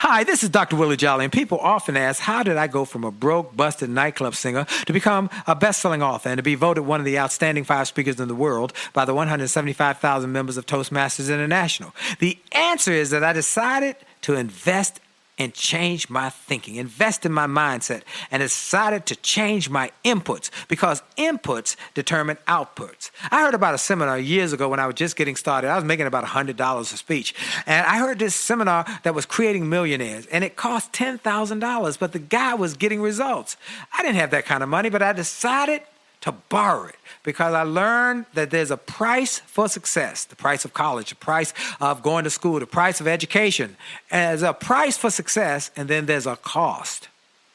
Hi, this is Dr. Willie Jolley, and people often ask, how did I go from a broke, busted nightclub singer to become a best-selling author and to be voted one of the outstanding 5 speakers in the world by the 175,000 members of Toastmasters International? The answer is that I decided to invest and change my thinking, invest in my mindset, and decided to change my inputs because inputs determine outputs. I heard about a seminar years ago when I was just getting started. I was making about $100 a speech. And I heard this seminar that was creating millionaires, and it cost $10,000, but the guy was getting results. I didn't have that kind of money, but I decided to borrow it because I learned that there's a price for success, the price of college, the price of going to school, the price of education. And there's a price for success, and then there's a cost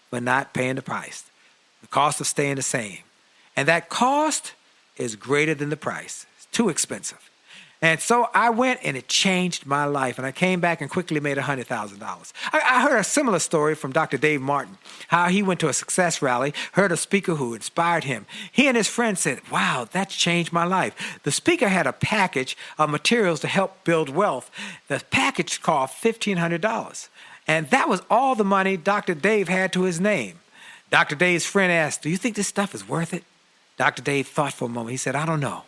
for not paying the price, the cost of staying the same. And that cost is greater than the price. It's too expensive. And so I went, and it changed my life. And I came back and quickly made $100,000. I heard a similar story from Dr. Dave Martin, how he went to a success rally, heard a speaker who inspired him. He and his friend said, wow, that changed my life. The speaker had a package of materials to help build wealth. The package cost $1,500. And that was all the money Dr. Dave had to his name. Dr. Dave's friend asked, do you think this stuff is worth it? Dr. Dave thought for a moment. He said, I don't know.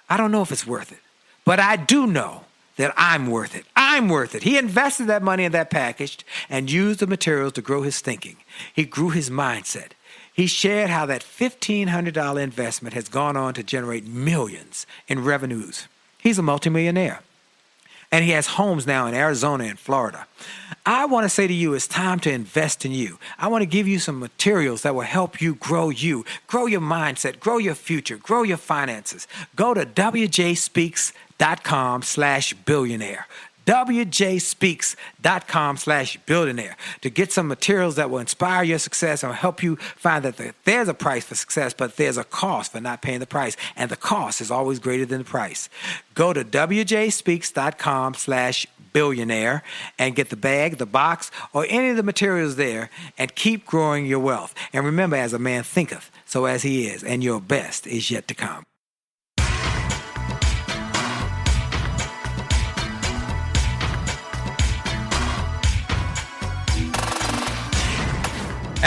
I don't know if it's worth it. But I do know that I'm worth it. I'm worth it. He invested that money in that package and used the materials to grow his thinking. He grew his mindset. He shared how that $1,500 investment has gone on to generate millions in revenues. He's a multimillionaire. And he has homes now in Arizona and Florida. I want to say to you, it's time to invest in you. I want to give you some materials that will help you, grow your mindset, grow your future, grow your finances. Go to wjspeaks.com/billionaire. wjspeaks.com/billionaire to get some materials that will inspire your success and help you find that there's a price for success, but there's a cost for not paying the price. And the cost is always greater than the price. Go to wjspeaks.com/billionaire and get the bag, the box, or any of the materials there and keep growing your wealth. And remember, as a man thinketh, so as he is, and your best is yet to come.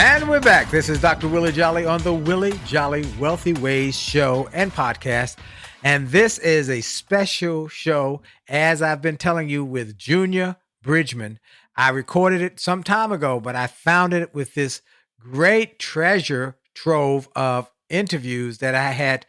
And we're back. This is Dr. Willie Jolley on the Willie Jolley Wealthy Ways show and podcast. And this is a special show, as I've been telling you, with Junior Bridgeman. I recorded it some time ago, but I found it with this great treasure trove of interviews that I had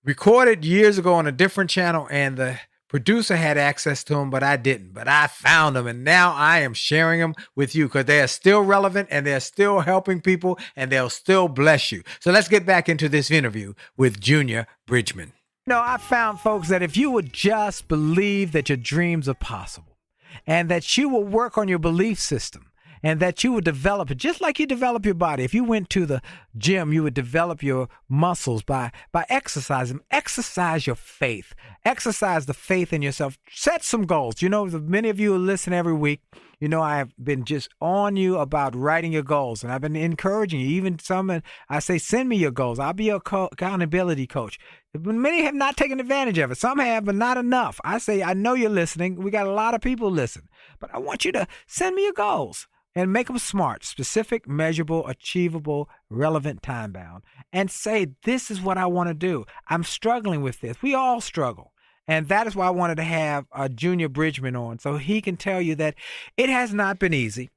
recorded years ago on a different channel, and the producer had access to them, but I didn't. But I found them, and now I am sharing them with you because they are still relevant, and they're still helping people, and they'll still bless you. So let's get back into this interview with Junior Bridgeman. I found, folks, that if you would just believe that your dreams are possible and that you will work on your belief system and that you would develop it just like you develop your body. If you went to the gym, you would develop your muscles by exercising. Exercise your faith. Exercise the faith in yourself. Set some goals. You know, many of you who listen every week, you know, I have been just on you about writing your goals, and I've been encouraging you. Even some, I say, send me your goals. I'll be your accountability coach. Many have not taken advantage of it. Some have, but not enough. I say, I know you're listening. We got a lot of people listen, but I want you to send me your goals and make them smart, specific, measurable, achievable, relevant, time-bound, and say, this is what I want to do. I'm struggling with this. We all struggle. And that is why I wanted to have Junior Bridgeman on, so he can tell you that it has not been easy.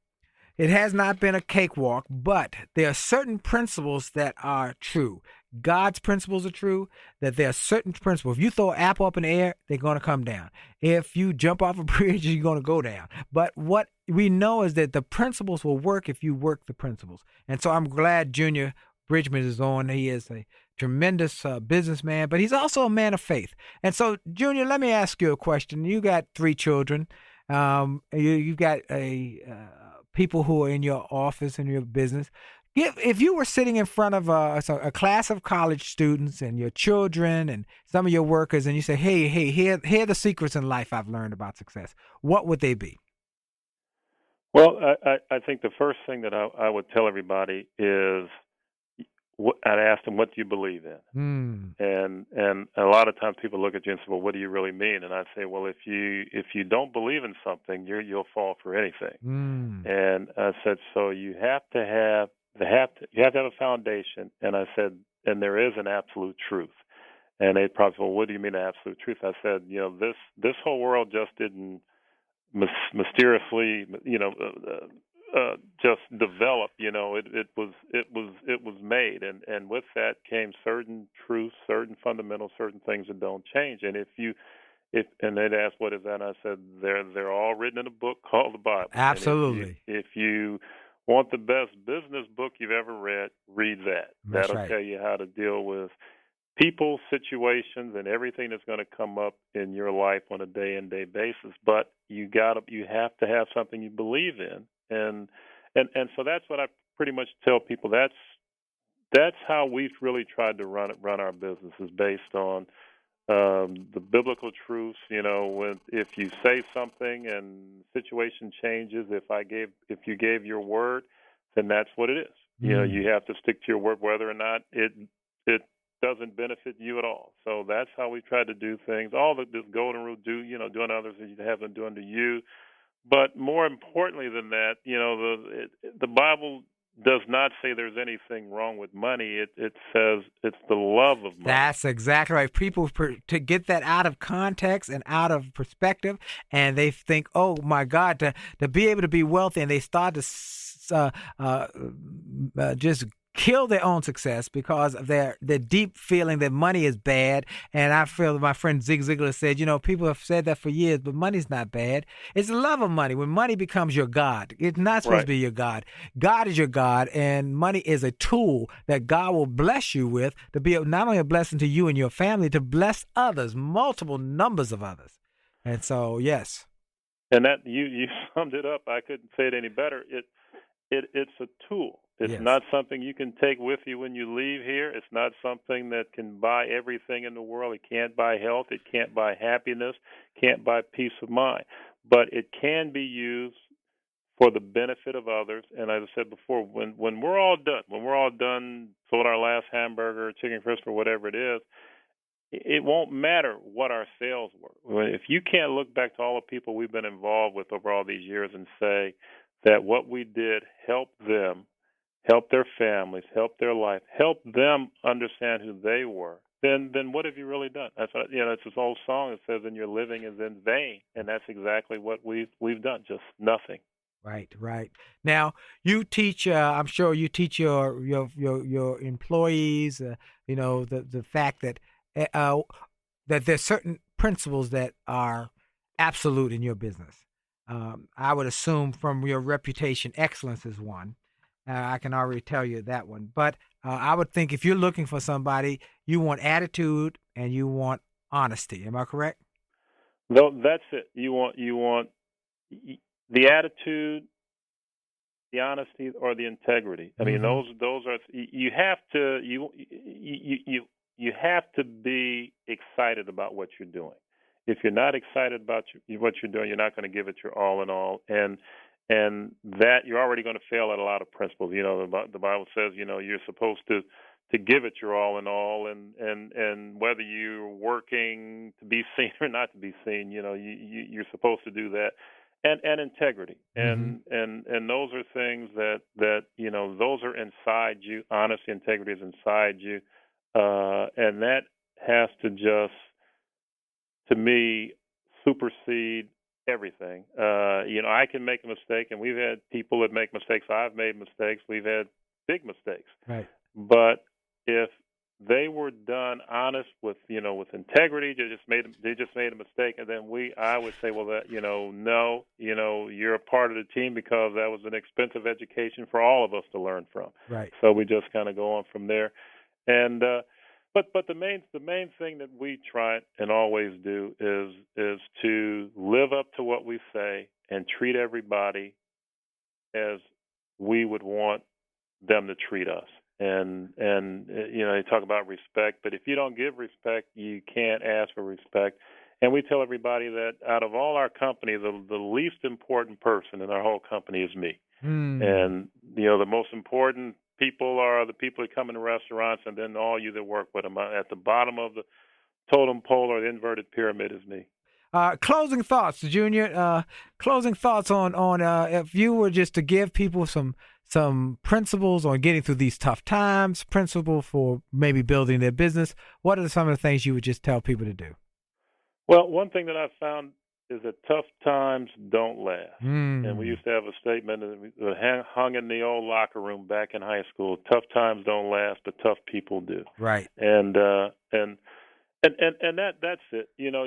It has not been a cakewalk, but there are certain principles that are true. God's principles are true, that there are certain principles. If you throw an apple up in the air, they're going to come down. If you jump off a bridge, you're going to go down. But what we know is that the principles will work if you work the principles. And so I'm glad Junior Bridgeman is on. He is a tremendous businessman, but he's also a man of faith. And so, Junior, let me ask you a question. You got 3 children. You've got people who are in your office and your business. If you were sitting in front of a class of college students and your children and some of your workers, and you say, hey, here are the secrets in life I've learned about success, what would they be? Well, I think the first thing that I would tell everybody is, I'd ask them, what do you believe in? And a lot of times people look at you and say, well, what do you really mean? And I say, well, if you don't believe in something, you'll fall for anything. And I said, so you have to have a foundation. And I said, and there is an absolute truth. And they probably said, well, what do you mean absolute truth? I said, you know, this whole world just didn't mysteriously, just develop. You know, it was made, and with that came certain truths, certain fundamentals, certain things that don't change. And and they'd ask, what is that? And I said, they're all written in a book called the Bible. Absolutely. If you want the best business book you've ever read, read that. That's That'll right. tell you how to deal with people, situations, and everything that's going to come up in your life on a day-in-day basis. But you have to have something you believe in. And so that's what I pretty much tell people. That's how we've really tried to run our business, is based on the biblical truths. You know, if you say something and the situation changes, if you gave your word, then that's what it is. You know, you have to stick to your word, whether or not it doesn't benefit you at all. So that's how we try to do things. All this golden rule, doing others as you have them doing to you. But more importantly than that, you know, the Bible does not say there's anything wrong with money. It says it's the love of money. That's exactly right. People to get that out of context and out of perspective, and they think, oh my God, to be able to be wealthy, and they start to just kill their own success because of their deep feeling that money is bad. And I feel that my friend Zig Ziglar said, you know, people have said that for years, but money's not bad. It's the love of money. When money becomes your God, it's not supposed to be your God. God is your God, and money is a tool that God will bless you with to be not only a blessing to you and your family, to bless others, multiple numbers of others. And so, yes. And that you summed it up. I couldn't say it any better. It's a tool. It's not something you can take with you when you leave here. It's not something that can buy everything in the world. It can't buy health. It can't buy happiness. Can't buy peace of mind. But it can be used for the benefit of others. And as I said before, when we're all done, sold our last hamburger, chicken crisp, or whatever it is, it won't matter what our sales were. If you can't look back to all the people we've been involved with over all these years and say that what we did helped them, help their families, help their life, help them understand who they were, then what have you really done? That's what, it's this old song that says, "And your living is in vain," and that's exactly what we've done, just nothing. Right. Now you teach. I'm sure you teach your employees. The fact that that there's certain principles that are absolute in your business. I would assume from your reputation, excellence is one. I can already tell you that one. But I would think if you're looking for somebody, you want attitude and you want honesty. Am I correct? No, that's it. You want the attitude the honesty or the integrity. I mean, those are you have to you have to be excited about what you're doing. If you're not excited about what you're doing, you're not going to give it your all in all, and that you're already going to fail at a lot of principles. You know, the Bible says, you know, you're supposed to give it your all in all, and whether you're working to be seen or not to be seen, you know, you're supposed to do that. And integrity, and those are things that you know, those are inside you. Honesty, integrity is inside you, and that has to just, to me, supersede everything. You know, I can make a mistake, and we've had people that make mistakes. I've made mistakes. We've had big mistakes. Right. But if they were done honest with integrity, they just made a mistake, and then I would say, well, that, no, you're a part of the team, because that was an expensive education for all of us to learn from. Right. So we just kind of go on from there, and but the main thing that we try and always do is to live up to what we say and treat everybody as we would want them to treat us. And you know, they talk about respect, but if you don't give respect, you can't ask for respect. And we tell everybody that out of all our company, the least important person in our whole company is me. And you know, the most important people are the people that come in the restaurants, and then all you that work with them. At the bottom of the totem pole or the inverted pyramid is me. Closing thoughts, Junior. Closing thoughts on if you were just to give people some principles on getting through these tough times, principle for maybe building their business. What are some of the things you would just tell people to do? Well, one thing that I've found is that tough times don't last. And we used to have a statement that hung in the old locker room back in high school: tough times don't last, but tough people do. Right. And that's it. You know,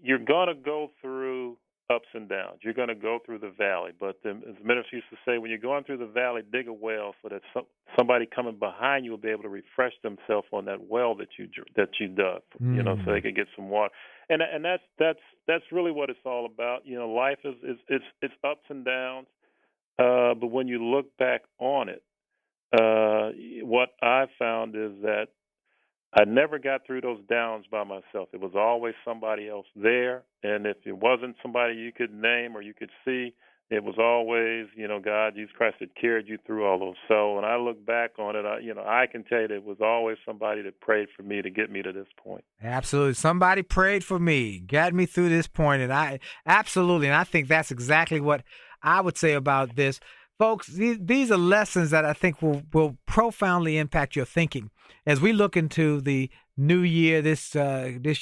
you're gonna go through ups and downs. You're going to go through the valley. But as the minister used to say, when you're going through the valley, dig a well so that somebody coming behind you will be able to refresh themselves on that well that you dug, you know, so they could get some water. And that's really what it's all about. You know, life is it's ups and downs. But when you look back on it, what I've found is that I never got through those downs by myself. It was always somebody else there. And if it wasn't somebody you could name or you could see, it was always, you know, God, Jesus Christ, that carried you through all those. So when I look back on it, I can tell you that it was always somebody that prayed for me to get me to this point. Absolutely. Somebody prayed for me, got me through this point. And I think that's exactly what I would say about this. Folks, these are lessons that I think will profoundly impact your thinking as we look into the new year, this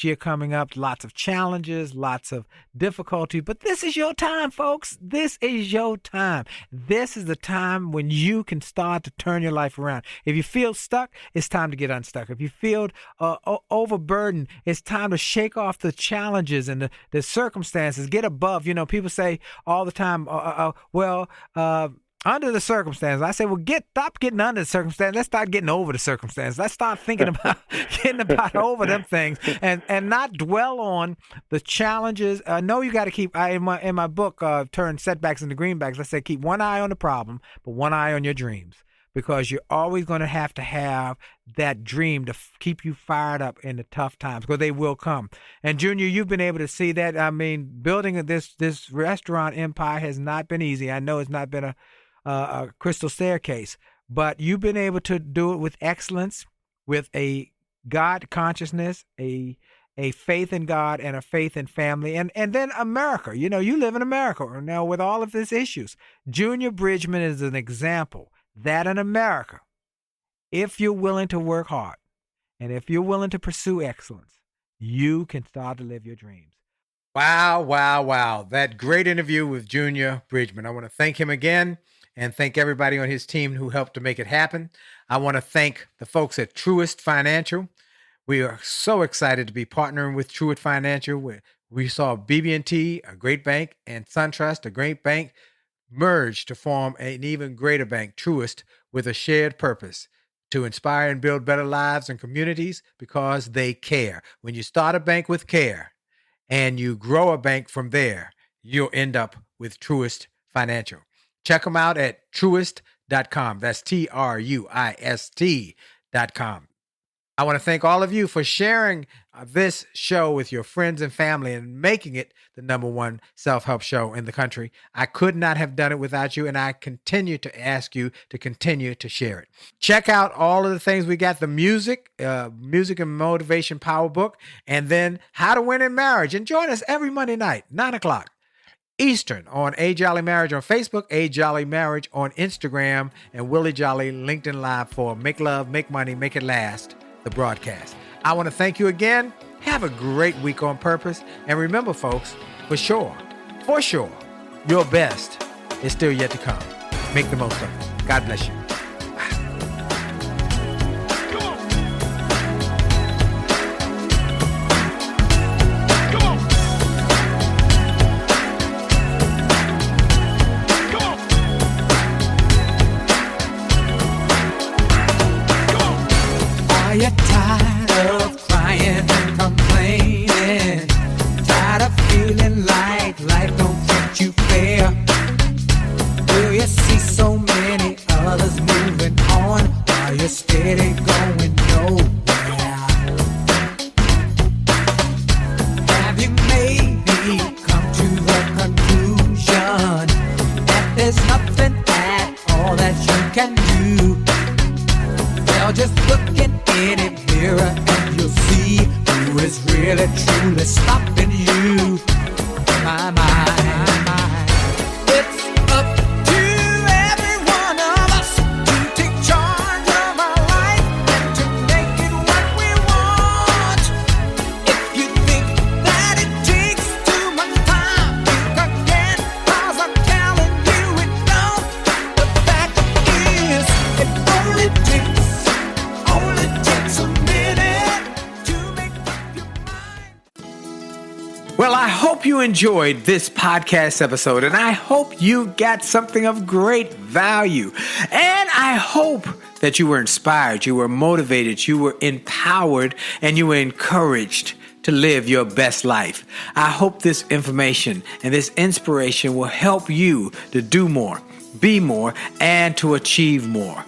year coming up. Lots of challenges, lots of difficulty, but this is your time, folks. This is your time. This is the time when you can start to turn your life around. If you feel stuck, it's time to get unstuck. If you feel overburdened, it's time to shake off the challenges and the circumstances. Get above. You know, people say all the time, under the circumstances. I say, well, stop getting under the circumstance. Let's start getting over the circumstance. Let's start thinking about getting over them things and not dwell on the challenges. No, you got to keep. In my book, Turn Setbacks into Greenbacks, I say keep one eye on the problem, but one eye on your dreams, because you're always going to have that dream to keep you fired up in the tough times, because they will come. And Junior, you've been able to see that. I mean, building this restaurant empire has not been easy. I know it's not been a crystal staircase, but you've been able to do it with excellence, with a God consciousness, a faith in God, and a faith in family, and then America. You know, you live in America now with all of these issues. Junior Bridgeman is an example that in America, if you're willing to work hard and if you're willing to pursue excellence, you can start to live your dreams. Wow, wow, wow. That great interview with Junior Bridgeman. I want to thank him again and thank everybody on his team who helped to make it happen. I want to thank the folks at Truist Financial. We are so excited to be partnering with Truist Financial. We saw BB&T, a great bank, and SunTrust, a great bank, merge to form an even greater bank, Truist, with a shared purpose to inspire and build better lives and communities because they care. When you start a bank with care and you grow a bank from there, you'll end up with Truist Financial. Check them out at truist.com. That's TRUIST.com. I want to thank all of you for sharing this show with your friends and family and making it the #1 self-help show in the country. I could not have done it without you, and I continue to ask you to continue to share it. Check out all of the things we got, the music and motivation power book, and then How to Win in Marriage. And join us every Monday night, 9 o'clock Eastern, on A Jolly Marriage on Facebook, A Jolly Marriage on Instagram, and Willie Jolley LinkedIn Live for Make Love, Make Money, Make It Last, the broadcast. I want to thank you again. Have a great week on purpose. And remember, folks, for sure, your best is still yet to come. Make the most of it. God bless you. Are you tired of crying and complaining? Tired of feeling like life don't treat you fair? Do you see so many others moving on while you're steady going nowhere? Have you maybe come to the conclusion that there's nothing at all that you can do? Well, just look in any mirror and you'll see who is really truly stopping you. My. It's up to every one of us to take charge of our life and to make it what we want. If you think that it takes too much time, think again, 'cause I'm telling you it don't. The fact is, it only takes a minute to make up your mind. Well, I hope you enjoyed this podcast episode, and I hope you got something of great value. And I hope that you were inspired, you were motivated, you were empowered, and you were encouraged to live your best life. I hope this information and this inspiration will help you to do more, be more, and to achieve more.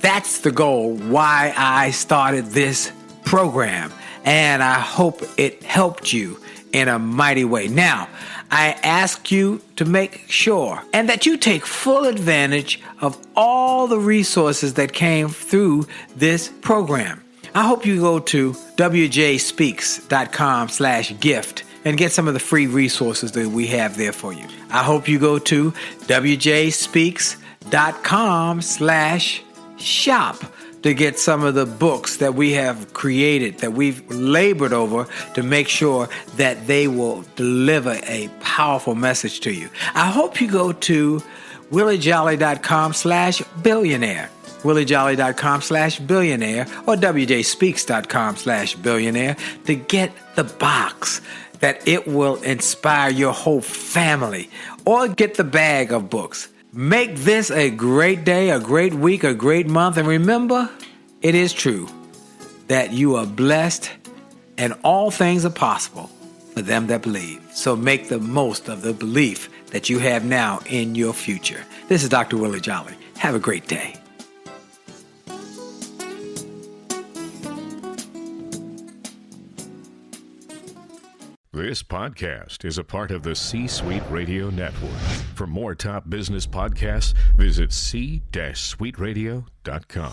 That's the goal why I started this program, and I hope it helped you in a mighty way. Now, I ask you to make sure and that you take full advantage of all the resources that came through this program. I hope you go to wjspeaks.com/gift and get some of the free resources that we have there for you. I hope you go to wjspeaks.com/shop to get some of the books that we have created, that we've labored over to make sure that they will deliver a powerful message to you. I hope you go to williejolly.com/billionaire, williejolly.com/billionaire, or wjspeaks.com/billionaire to get the box that it will inspire your whole family, or get the bag of books. Make this a great day, a great week, a great month. And remember, it is true that you are blessed and all things are possible for them that believe. So make the most of the belief that you have now in your future. This is Dr. Willie Jolley. Have a great day. This podcast is a part of the C-Suite Radio Network. For more top business podcasts, visit c-suiteradio.com.